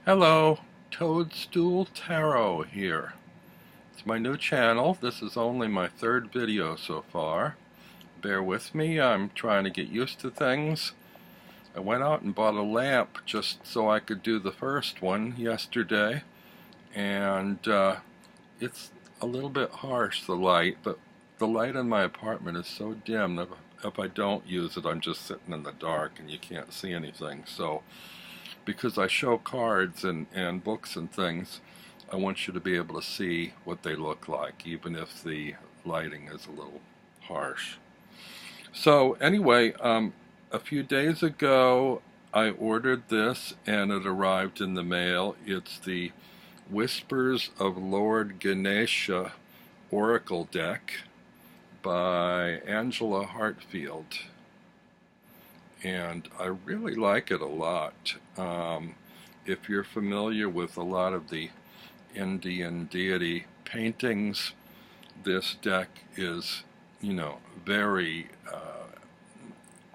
Hello, Toadstool Tarot here. It's my new channel. This is only my third video so far. Bear with me, I'm trying to get used to things. I went out and bought a lamp just so I could do the first one yesterday, and it's a little bit harsh, the light, but the light in my apartment is so dim that if I don't use it, I'm just sitting in the dark and you can't see anything. So because I show cards and books and things, I want you to be able to see what they look like, even if the lighting is a little harsh. So anyway, a few days ago, I ordered this and it arrived in the mail. It's the Whispers of Lord Ganesha Oracle deck by Angela Hartfield, and I really like it a lot. If you're familiar with a lot of the Indian deity paintings, this deck is, very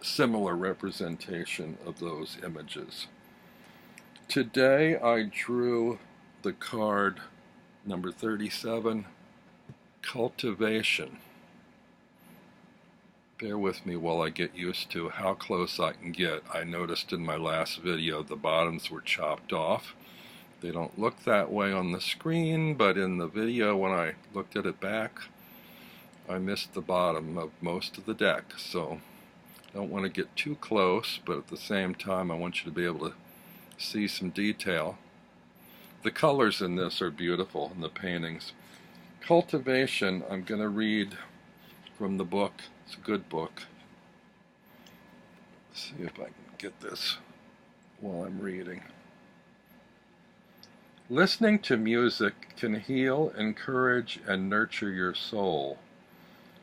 similar representation of those images. Today I drew the card number 37, Cultivation. Bear with me while I get used to how close I can get. I noticed in my last video the bottoms were chopped off. They don't look that way on the screen, but in the video when I looked at it back, I missed the bottom of most of the deck. So I don't want to get too close, but at the same time I want you to be able to see some detail. The colors in this are beautiful in the paintings. Cultivation, I'm going to read from the book. It's a good book. Let's see if I can get this while I'm reading. Listening to music can heal, encourage, and nurture your soul.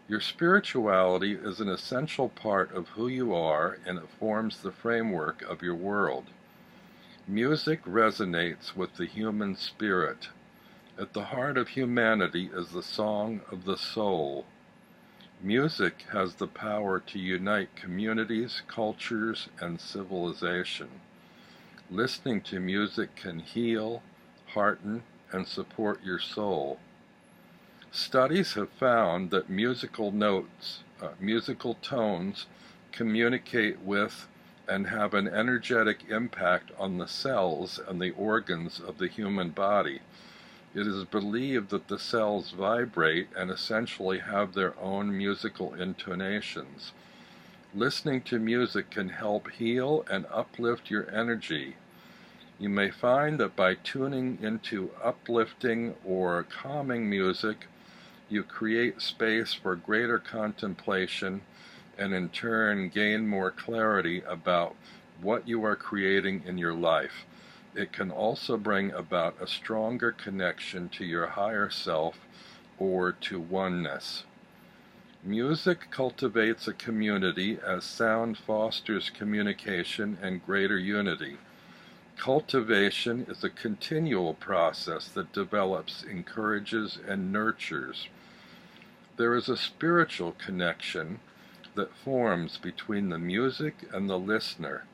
Your spirituality is an essential part of who you are, and it forms the framework of your world. Music resonates with the human spirit. At the heart of humanity is the song of the soul. Music has the power to unite communities, cultures, and civilization. Listening to music can heal, hearten, and support your soul. Studies have found that musical tones communicate with and have an energetic impact on the cells and the organs of the human body. It is believed that the cells vibrate and essentially have their own musical intonations. Listening to music can help heal and uplift your energy. You may find that by tuning into uplifting or calming music, you create space for greater contemplation and in turn gain more clarity about what you are creating in your life. It can also bring about a stronger connection to your higher self or to oneness. Music cultivates a community as sound fosters communication and greater unity. Cultivation is a continual process that develops, encourages, and nurtures. There is a spiritual connection that forms between the music and the listener.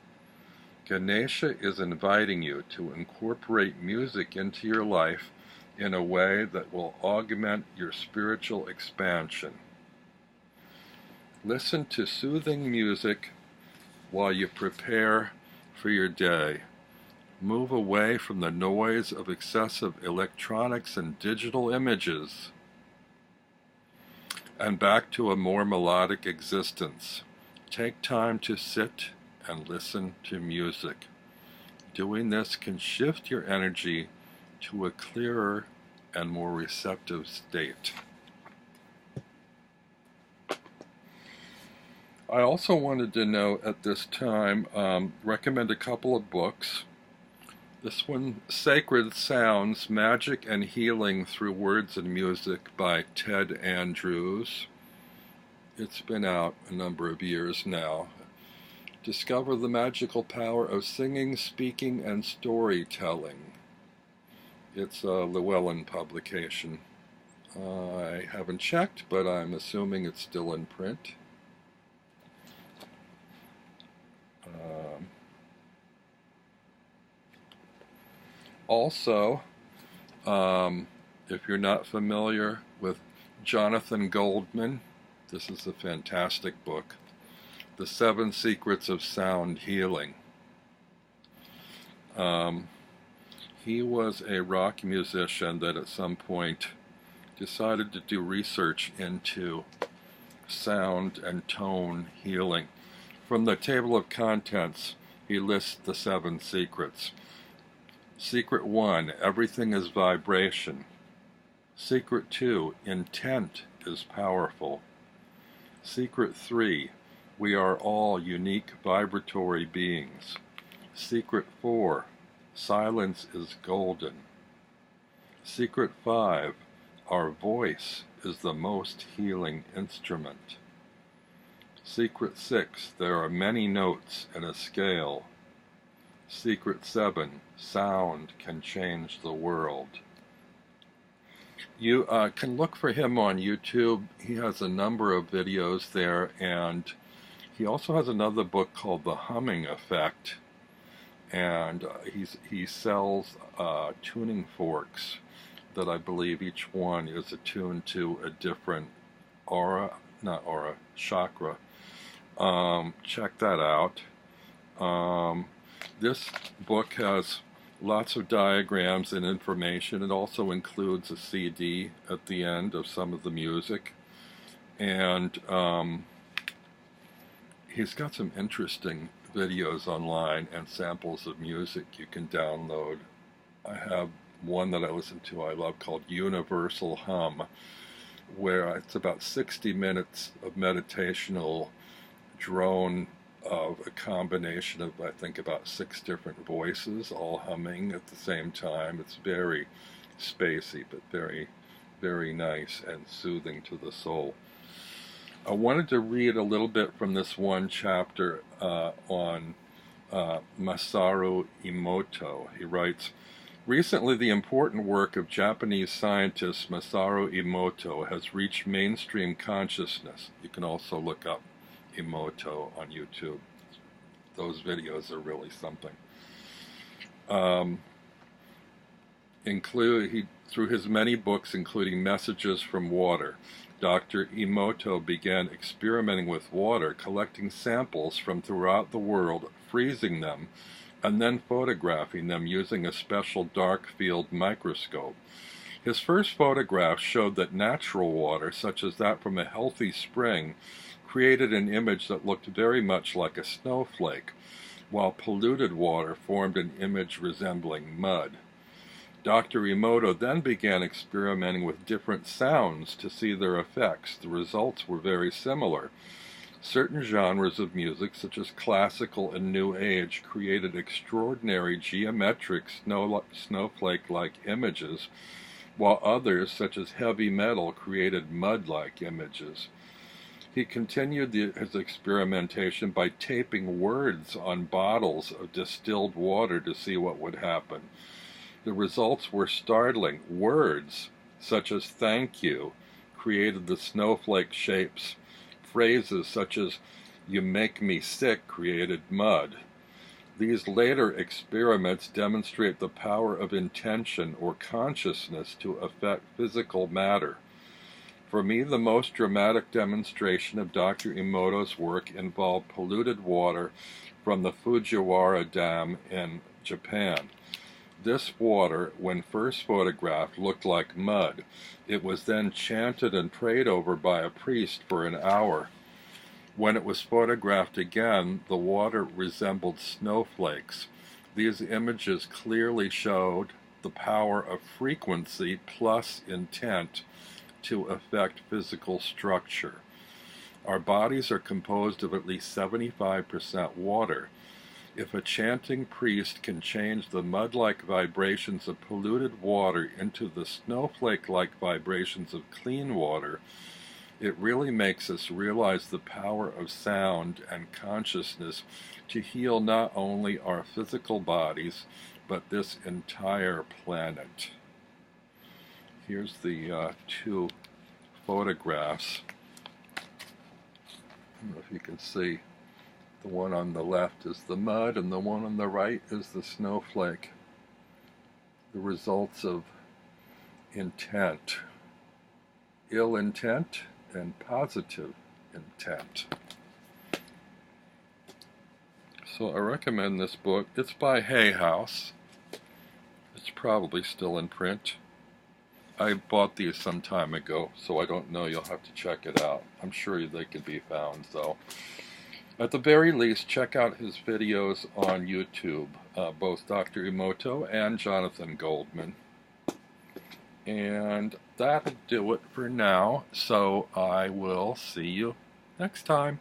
Ganesha is inviting you to incorporate music into your life in a way that will augment your spiritual expansion. Listen to soothing music while you prepare for your day. Move away from the noise of excessive electronics and digital images, and back to a more melodic existence. Take time to sit and listen to music. Doing this can shift your energy to a clearer and more receptive state. I also wanted to note at this time, recommend a couple of books. This one, Sacred Sounds, Magic and Healing Through Words and Music by Ted Andrews. It's been out a number of years now. Discover the magical power of singing, speaking, and storytelling. It's a Llewellyn publication. I haven't checked, but I'm assuming it's still in print. Also, if you're not familiar with Jonathan Goldman, this is a fantastic book, The 7 Secrets of Sound Healing. He was a rock musician that at some point decided to do research into sound and tone healing. From the table of contents, he lists the 7 secrets. Secret 1, everything is vibration. Secret 2, intent is powerful. Secret 3, we are all unique vibratory beings. Secret 4, silence is golden. Secret 5, our voice is the most healing instrument. Secret 6, there are many notes in a scale. Secret 7, sound can change the world. You can look for him on YouTube. He has a number of videos there, and he also has another book called The Humming Effect, and he sells tuning forks that I believe each one is attuned to a different chakra. Check that out. This book has lots of diagrams and information. It also includes a CD at the end of some of the music, and he's got some interesting videos online and samples of music you can download. I have one that I listen to I love called Universal Hum, where it's about 60 minutes of meditational drone of a combination of, I think, about 6 different voices all humming at the same time. It's very spacey, but very, very nice and soothing to the soul. I wanted to read a little bit from this one chapter on Masaru Emoto. He writes, recently the important work of Japanese scientist Masaru Emoto has reached mainstream consciousness. You can also look up Emoto on YouTube. Those videos are really something. Through his many books, including Messages from Water, Dr. Emoto began experimenting with water, collecting samples from throughout the world, freezing them, and then photographing them using a special dark field microscope. His first photographs showed that natural water, such as that from a healthy spring, created an image that looked very much like a snowflake, while polluted water formed an image resembling mud. Dr. Emoto then began experimenting with different sounds to see their effects. The results were very similar. Certain genres of music, such as classical and New Age, created extraordinary geometric snowflake-like images, while others, such as heavy metal, created mud-like images. He continued his experimentation by taping words on bottles of distilled water to see what would happen. The results were startling. Words, such as thank you, created the snowflake shapes. Phrases such as you make me sick created mud. These later experiments demonstrate the power of intention or consciousness to affect physical matter. For me, the most dramatic demonstration of Dr. Emoto's work involved polluted water from the Fujiwara Dam in Japan. This water, when first photographed, looked like mud. It was then chanted and prayed over by a priest for an hour. When it was photographed again, the water resembled snowflakes. These images clearly showed the power of frequency plus intent to affect physical structure. Our bodies are composed of at least 75% water. If a chanting priest can change the mud-like vibrations of polluted water into the snowflake-like vibrations of clean water, it really makes us realize the power of sound and consciousness to heal not only our physical bodies, but this entire planet. Here's the 2 photographs. I don't know if you can see. The one on the left is the mud, and the one on the right is the snowflake. the results of intent, ill intent and positive intent. So I recommend this book. It's by Hay House. It's probably still in print. I bought these some time ago, so I don't know. You'll have to check it out. I'm sure they can be found, though. At the very least, check out his videos on YouTube, both Dr. Emoto and Jonathan Goldman. And that'll do it for now, so I will see you next time.